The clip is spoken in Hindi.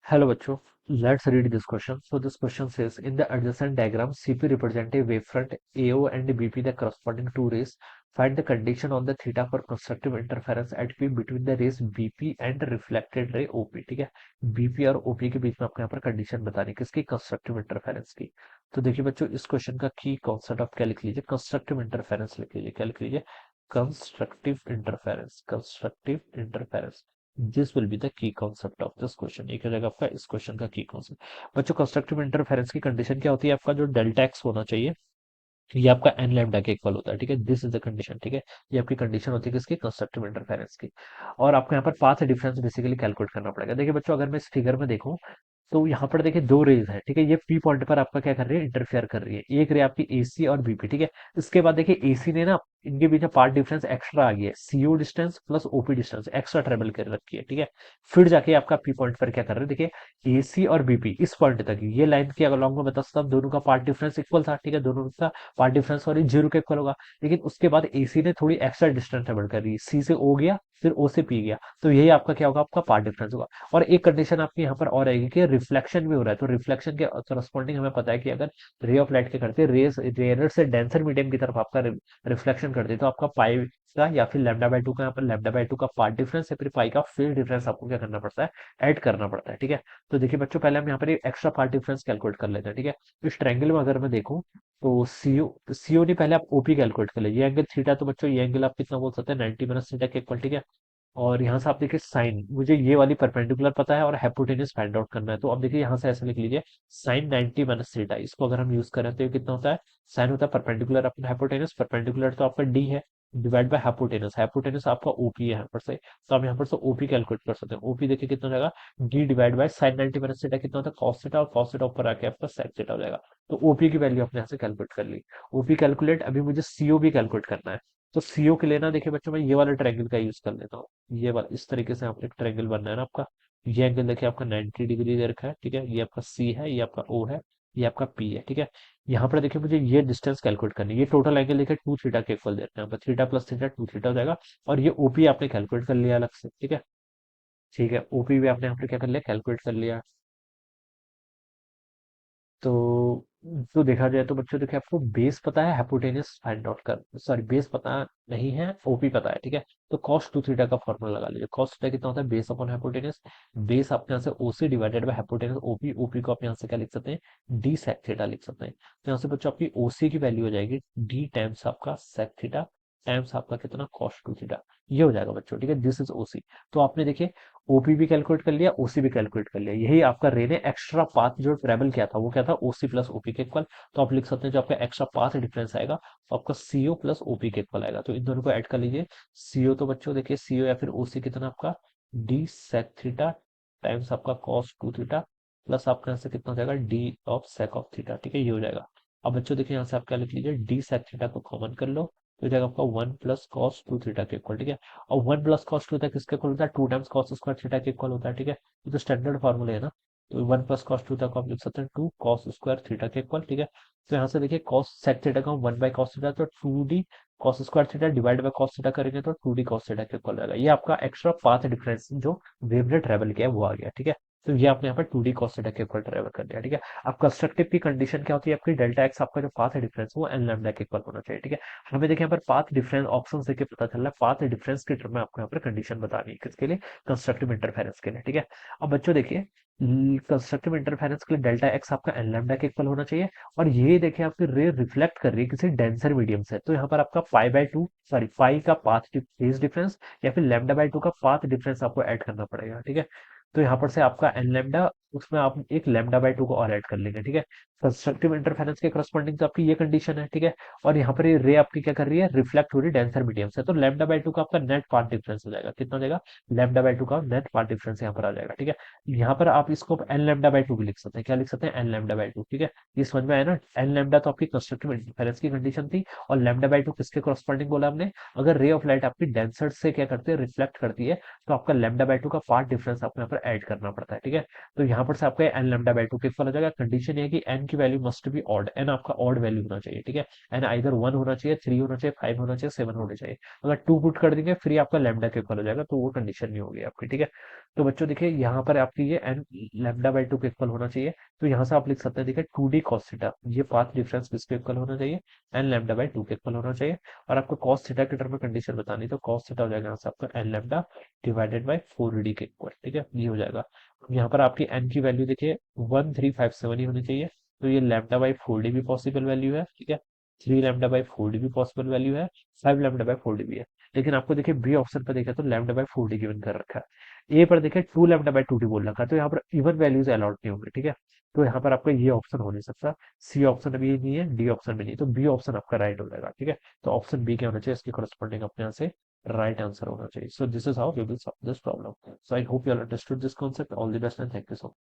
Hello बच्चों, let's read this question. So this question says, in the adjacent diagram, CP represent a wavefront AO and BP the corresponding two rays. Find the condition on the theta for constructive interference at P between the rays BP and reflected ray OP. ठीक है, BP और OP के बीच में आपको यहाँ पर कंडीशन बतानी है किसकी, कंस्ट्रक्टिव इंटरफेरेंस की। तो देखिए बच्चों, इस क्वेश्चन का की कॉन्सेप्ट आप क्या लिख लीजिए, कंस्ट्रक्टिव इंटरफेरेंस लिख लीजिए। क्या लिख लीजिए? Constructive interference, constructive interference. This will be the key concept of this question. एक हो जाएगा आपका इस क्वेश्चन का की कॉन्सेप्ट। बच्चों, कंस्ट्रक्टिव इंटरफेरेंस की कंडीशन क्या होती है? आपका जो डेल्टा एक्स होना चाहिए ये आपका एन लैम्डा के इक्वल होता है। ठीक है, दिस इज द कंडीशन। ठीक है, ये आपकी कंडीशन होती है किसकी, कंस्ट्रक्टिव इंटरफेरेंस की। और आपको यहाँ पर पाथ डिफरेंस बेसिकली कैलकुलेट करना पड़ेगा। देखिए बच्चों, अगर मैं इस फिगर में देखूं तो यहाँ पर देखिए दो रेज है। ठीक है, ये पी पॉइंट पर आपका क्या कर रही है, इंटरफेयर कर रही है। एक रे आपकी एसी और बीपी। ठीक है, इसके बाद देखिए एसी ने ना, इनके बीच में पार्ट डिफरेंस एक्स्ट्रा आ गया है, CO distance plus OP distance extra travel कर रखी है। ठीक है, फिर जाके आपका पी पॉइंट पर क्या कर रहे हैं, देखिए एसी और बीपी इस पॉइंट तक ये लाइन की अलॉन्ग में बता सकता हूं, दोनों का पार्ट डिफरेंस इक्वल था। ठीक है, दोनों का पार्ट डिफरेंस सॉरी जीरो के इक्वल होगा। लेकिन उसके बाद एसी ने थोड़ी एक्स्ट्रा डिस्टेंस ट्रेवल कर रही है, सी से ओ गया फिर ओ से पी गया, तो यही आपका क्या होगा, आपका पार्ट डिफरेंस होगा। और एक कंडीशन आपकी यहाँ पर और आएगी कि रिफ्लेक्शन भी हो रहा है, तो रिफ्लेक्शन के करस्पॉन्डिंग हमें पता है कि अगर रे ऑफ लाइट के करते रेस रेयर से डेंसर मीडियम की तरफ आपका रिफ्लेक्शन करते हैं, तो आपका पाई का या फिर लैम्डा बाय टू का, यहाँ पर लैम्डा बाय टू का पार्ट डिफरेंस या फिर पाई का फेज डिफरेंस आपको क्या करना पड़ता है, ऐड करना पड़ता है। ठीक है, तो देखिए बच्चों, पहले हम यहाँ पर एक्स्ट्रा पार्ट डिफरेंस कैलकुलेट कर लेते हैं। ठीक है, इस ट्रायंगल में अगर मैं देखूं तो सीओ नहीं, पहले आप ओपी कैलकुलेट कर लीजिए। ये एंगल थीटा, तो बच्चों ये एंगल आप कितना बोल सकते हैं, 90 माइनस थीटा के इक्वल। ठीक है, और यहाँ से आप देखिए साइन, मुझे ये वाली परपेंडिकुलर पता है और हाइपोटेन्यूज फाइंड आउट करना है। तो अब देखिए यहाँ से ऐसे लिख लीजिए, साइन 90 माइनस थीटा, इसको अगर हम यूज करें तो ये कितना होता है, साइन होता है परपेंडिकुलर अपना हाइपोटेन्यूज, परपेंडिकुलर तो आपका डी है, डिवाइड बाय हाइपोटेन्यूज, हाइपोटेन्यूज आपका ओपी है यहाँ पर से। तो आप यहाँ पर से ओपी कैलकुलेट कर सकते हैं। ओपी देखिए कितना हो जाएगा, D divide by sine 90 minus theta कितना होता है, कॉस थीटा, और कॉस थीटा ऊपर आके आपका सेक थीटा हो जाएगा। तो ओपी की वैल्यू आपने यहाँ से कैलकुलेट कर ली। ओपी कैलकुलेट, अभी मुझे सीओ भी कैलकुलेट करना है। तो सीओ के लिए ना देखिए बच्चों, मैं ये वाला ट्रायंगल का यूज कर लेता हूँ। ये वाला इस तरीके से आपको एक ट्रायंगल बनना है ना आपका। ये एंगल देखिए आपका 90 डिग्री दे रखा है। ठीक है, ये आपका सी है, ये आपका ओ है, ये आपका पी है। ठीक है, यहाँ पर देखिए मुझे ये डिस्टेंस कैलकुलेट करनी है। ये टोटल एंगल देखिए 2 थीटा के इक्वल दे रहे हैं, थीटा प्लस थीटा 2 थीटा हो जाएगा। और ये ओपी आपने कैलकुलेट कर लिया अलग से। ठीक है, ठीक है, ओपी भी आपने यहाँ पर क्या कर लिया, कैलकुलेट कर लिया। तो देखा जाए तो बच्चों देखिए, आपको बेस पता है, हाइपोटेन्यूज फाइंड आउट कर, सॉरी बेस पता नहीं है, ओपी पता है। ठीक है, तो कॉस टू थीटा का फॉर्मूला लगा लीजिए। कॉस थीटा कितना होता है, बेस अपॉन हाइपोटेन्यूज। बेस आप यहाँ से OC divided by hypotenuse OP, OP को आप यहाँ से क्या लिख सकते हैं, डी सेक थीटा लिख सकते हैं। तो यहाँ से बच्चों आपकी ओसी की वैल्यू हो जाएगी डी टाइम्स आपका सेक थीटा टाइम्स आपका कितना, कॉस टू थीटा। ये हो जाएगा बच्चों। ठीक है, दिस इज ओसी। तो आपने देखिए ओपी भी कैलकुलेट कर लिया, ओसी भी कैलकुलेट कर लिया। यही आपका रे ने एक्स्ट्रा पाथ जो ट्रेवल किया था वो क्या था, ओसी प्लस ओपी के इक्वल। तो आप लिख सकते हैं जो आपका एक्स्ट्रा पाथ डिफरेंस आएगा वो आपका सीओ प्लस ओपी के इक्वल आएगा। तो इन दोनों को ऐड कर लीजिए। सीओ तो बच्चों देखिए, सीओ या फिर ओसी कितना आपका, डी सेक थीटा टाइम्स आपका कॉस टू थीटा प्लस आपका यहाँ से कितना हो जाएगा, D of sake of theta. ठीक है, ये हो जाएगा। अब बच्चों देखिए यहाँ से आप क्या लिख लीजिए, डी सेक थीटा को कॉमन कर लो, तो हो जाएगा आपका 1 प्लस कॉस टू थीटा के इक्वल। ठीक है, और 1 प्लस कॉस टू थीटा किसके इक्वल होता है, 2 टाइम्स कॉस स्क्वायर थीटा के इक्वल होता है। ठीक है, ये तो स्टैंडर्ड फॉर्मूला है ना। तो 1 प्लस कॉस टू थीटा को आप लिख सकते हैं 2 कॉस स्क्वायर थीटा के इक्वल। ठीक है, तो यहाँ से देखिए कॉस सेक थीटा का 1 बाय कॉस थीटा, तो 2d cos square theta divide by cos theta करेंगे तो 2d कॉस थीटा के इक्वल आएगा। ये आपका एक्स्ट्रा पाथ डिफरेंस जो वेव ने ट्रेवल किया है वो आ गया। ठीक है, तो ये आपने यहाँ पर 2d कॉस थीटा के इक्वल ट्रेवल कर दिया। ठीक है, अब कंस्ट्रक्टिव की कंडीशन क्या होती है आपकी, डेल्टा एक्स आपका जो पाथ डिफरेंस वो एन लैम्डा के इक्वल होना चाहिए। ठीक है, हमें देखिए यहाँ पर पाथ डिफरेंस ऑप्शन से पता चल रहा है, पाथ डिफरेंस के टर्म में आपको यहाँ पर कंडीशन बतानी है किसके लिए, कंस्ट्रक्टिव इंटरफेरेंस के लिए। ठीक है, अब बच्चों देखिए, कंस्ट्रक्टिव इंटरफेरेंस के लिए डेल्टा एक्स आपका एन लैम्डा के इक्वल होना चाहिए। और ये देखिए आपकी रे रिफ्लेक्ट कर रही है किसी डेंसर मीडियम से, तो यहाँ पर आपका पाई बाय टू, सॉरी पाई का पाथ फेज डिफरेंस या फिर लैम्डा बाय टू का पाथ डिफरेंस आपको ऐड करना पड़ेगा। ठीक है, तो यहाँ पर से आपका एन लैम्डा, उसमें आप एक लैम्डा बाय टू को और ऐड कर लेंगे। ठीक है, कंस्ट्रक्टिव इंटरफेरेंस के करस्पॉन्डिंग तो आपकी ये कंडीशन है। ठीक है, और यहाँ पर ये रे आपकी क्या कर रही है, रिफ्लेक्ट हो रही है डेंसर मीडियम से, तो लैम्डा बाय टू का आपका नेट पाथ डिफरेंस हो जाएगा, कितना हो जाएगा, लैम्डा बाय टू का नेट पाथ डिफरेंस यहाँ पर आ जाएगा। ठीक है, यहाँ पर आप इसको एन लैम्डा बाय टू भी लिख सकते हैं। क्या लिख सकते हैं, एन लैम्डा बाय टू। ठीक है, ये समझ में आया ना, एन लैम्डा तो आपकी कंस्ट्रक्टिव इंटरफेरेंस की कंडीशन थी, और लैम्डा बाय टू किसके करस्पॉन्डिंग बोला हमने, अगर रे ऑफ लाइट आपकी डेंसर से क्या करती है, रिफ्लेक्ट करती है, तो आपका लैम्डा बाय टू का पार्ट डिफरेंस आपको यहाँ पर ऐड करना पड़ता है। ठीक है, तो यहाँ पर से आपका एन लैम्डा बाई टू के इक्वल हो जाएगा। कंडीशन ये है कि एन की value must be odd, N आपका ऑड वैल्यू होना चाहिए, ठीक है। एन आइदर 1 होना चाहिए, 3 होना चाहिए, 5 होना चाहिए, 7 होना चाहिए। अगर 2 पुट कर देंगे फिर ये आपका लैम्डा के इक्वल हो जाएगा, तो वो कंडीशन नहीं होगी आपकी, ठीक है। तो बच्चों देखिए यहाँ पर आपकी ये एन लैम्डा बाई टू के इक्वल होना चाहिए। तो यहाँ से आप लिख सकते हैं, देखिए 2d cos थीटा, ये पाथ डिफरेंस किसके इक्वल होना चाहिए, एन लैम्डा बाई टू के इक्वल होना चाहिए। और आपको cos थीटा के टर्म में कंडीशन बतानी, तो cos थीटा हो जाएगा यहाँ से आपका N lambda divided by 4d के इक्वल, ठीक है, ये हो जाएगा। यहाँ पर आपकी एन की वैल्यू देखिए 1357 ही होनी चाहिए। तो ये लैम्डा बाई 4d भी पॉसिबल वैल्यू है, ठीक है। 3 लैम्डा बाई 4d भी पॉसिबल वैल्यू है, 5 लैम्डा बाई 4d भी है। लेकिन आपको देखिए बी ऑप्शन पर देखा तो लैम्डा बाई 4d गिवन कर रखा है, ए पर देखिए 2 लैम्डा बाई 2d बोल रखा है, तो यहाँ पर इवन वैल्यूज अलाउड नहीं होंगे, ठीक है। तो यहाँ पर आपका ये ऑप्शन हो नहीं सकता, सी ऑप्शन अभी नहीं है, डी ऑप्शन भी नहीं, तो बी ऑप्शन आपका राइट हो जाएगा, ठीक है। तो ऑप्शन बी क्या होना चाहिए, इसके corresponding अपने यहाँ से right answer होना चाहिए। So this is how we will solve this problem. So I hope you all understood this concept. All the best and thank you so much.